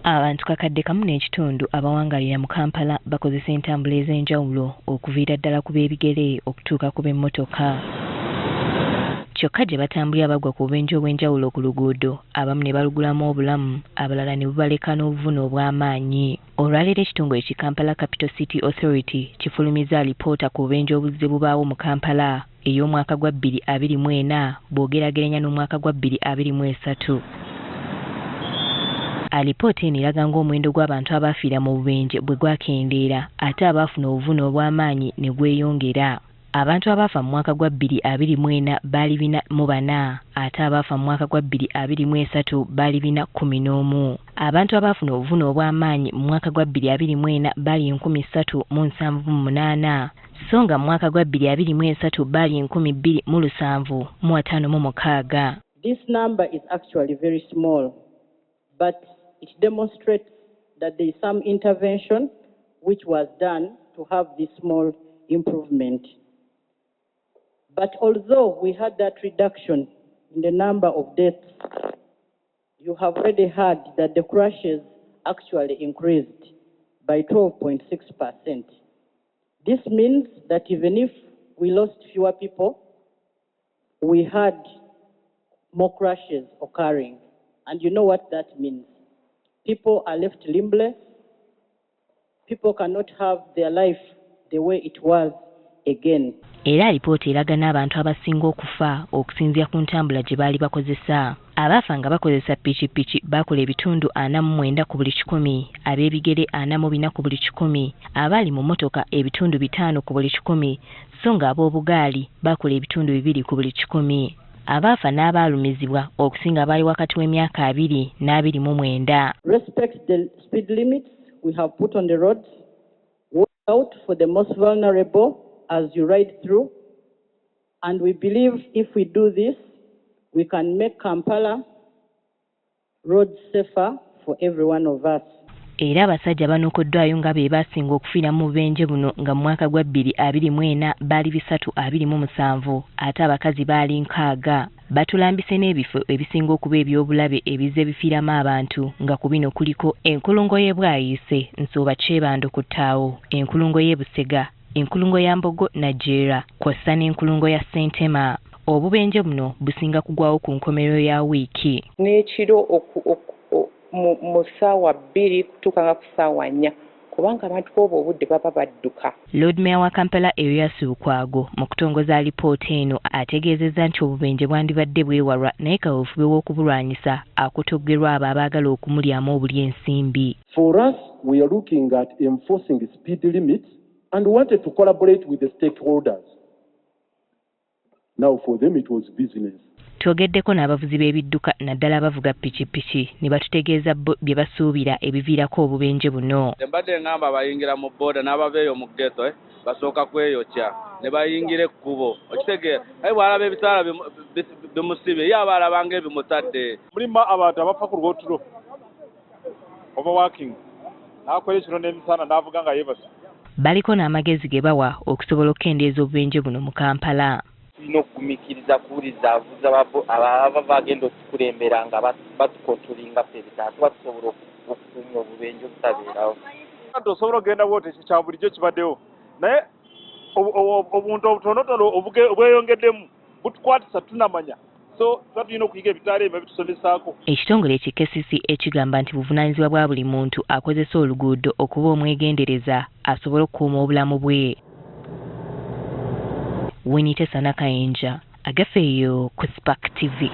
Abantu kakadde kamu n'ekitundu abawangalira mu Kampala bakozesa entambula ez'enjawulo okuviira ddala ku b'ebigere okutuuka ku b'emmotoka. Kyokka gye batambulira bagwa ku bubenje obw'enjawulo ku luguudo, abamu ne balugulamu obulamu, abalala ne bubaleka n'obuvune obw'amaanyi. Olwaleero ekitongole ki Kampala Capital City Authority kifulumizza alipoota ku bubenje obuzze bubaawo mu Kampala ey'omwaka gwa 2024 bw'ogerageranya n'omwaka gwa 2023. Alipoota eno eraga ng'omuwendo gw'abantu abaafiira mu bubenje bwe gwakendeera ate abaafuna obuvune obw'amaanyi ne gweyongera. Abantu abaafa mu mwaka gwa 2024 baali 404 ate abaafa mu mwaka gwa 2023 baali 411. Abantu abaafuna obuvune obw'amaanyi mu mwaka gwa 2024 baali 378 so nga mu mwaka gwa 2023 baali 2756. This number is actually very small, but it demonstrates that there is some intervention which was done to have this small improvement. But although we had that reduction in the number of deaths, you have already heard that the crashes actually increased by 12.6%. This means that even if we lost fewer people, we had more crashes occurring. And you know what that means. People are left limbless. People cannot have their life the way it was again. Era alipoota eraga n'abantu abasinga okufa okusinziira ku ntambula gye baali bakozesa. Abaafa nga bakozesa ppikipiki bakola ebitundu 49 ku buli 100, ab'ebigere 44 ku buli 100, abaali mu mmotoka ebitundu 5 ku buli 100, so nga ab'obugaali bakola ebitundu 2 ku buli 100. Abaafa n'abaalumizibwa okusinga baali wakati w'emyaka 2 n'29. Respect the speed limits we have put on the roads. Watch out for the most vulnerable as you ride through. And we believe if we do this, we can make Kampala roads safer for every one of us. Era abasajja banukuddwayo nga be baasinga okufiira mu bubenje buno nga mu mwaka gwa 2024 baali 327 ate abakazi baali 60. Batulambise n'ebifo ebisinga okuba eby'obulabe ebizze bifiiramu abantu nga ku bino kuliko enkulungo y'e Bwayiise, Nsooba Kyebando ku Ttaawo, enkulungo y'e Busega, enkulungo ya Mbogo Najjeera kw'ossa n'enkulungo ya Ssentema. Obubenje buno businga kugwawo ku nkomerero ya wiiki. N'ekiro mu ssaawa 2 kutuuka nga ku ssaawa 4 kubanga abantu b'obwo obudde baba badduka. Lord Mayor wa Kampala Erias Lukwago mu kutongoza alipoota eno ategeezezza nti obubenje bwandibadde bwewalwa naye kaweefube w'okubulwanyisa akutoggerwa abo abaagala okumulyamu obuli ensimbi. For us, we are looking at enforcing speed limits and wanted to collaborate with the stakeholders. Now for them it was business. Twogeddeko n'abavuzi b'ebidduka naddala abavuga ppikipiki ne batutegeeza bye basuubira ebiviirako obubenje buno. Mbadde ngamba bayingira mu booda n'abaveeyo mu ghetto basooka kweyokya ne bayingira ekkubo. Okitegeera ayi bw'alaba ebitaala bimusibe ye aba alabanga ebimutadde. Mulimu abantu abafa ku lwotulo overworking n'akola ekiro n'emisana n'avuga nga yeebase. Baliko n'amagezi ge bawa okusobola okukendeeza obubenje buno mu Kampala. Tulina okugumikiriza kuwuliza abavuzi ababa bagenda okukulembera nga batukontrolinga febita tuba tusobola okukuuma obubenje obutabeerawo. Osobola okugenda bwoti ekyo kya bulijjo kibaddewo naye obuntu obutonotono obweyongeddemu butukwatisa tunamanya so tuba tulina okuyiga ebitaala ebyo bitusomesaako. Ekitongole ekikesisi ekigamba nti buvunaanyizibwa bwa buli muntu akozesa oluguudo okuba omwegendereza asobole okukuuma obulamu bwe. Winnie Tessa Nakayinja, agafeeyo ku Spark TV.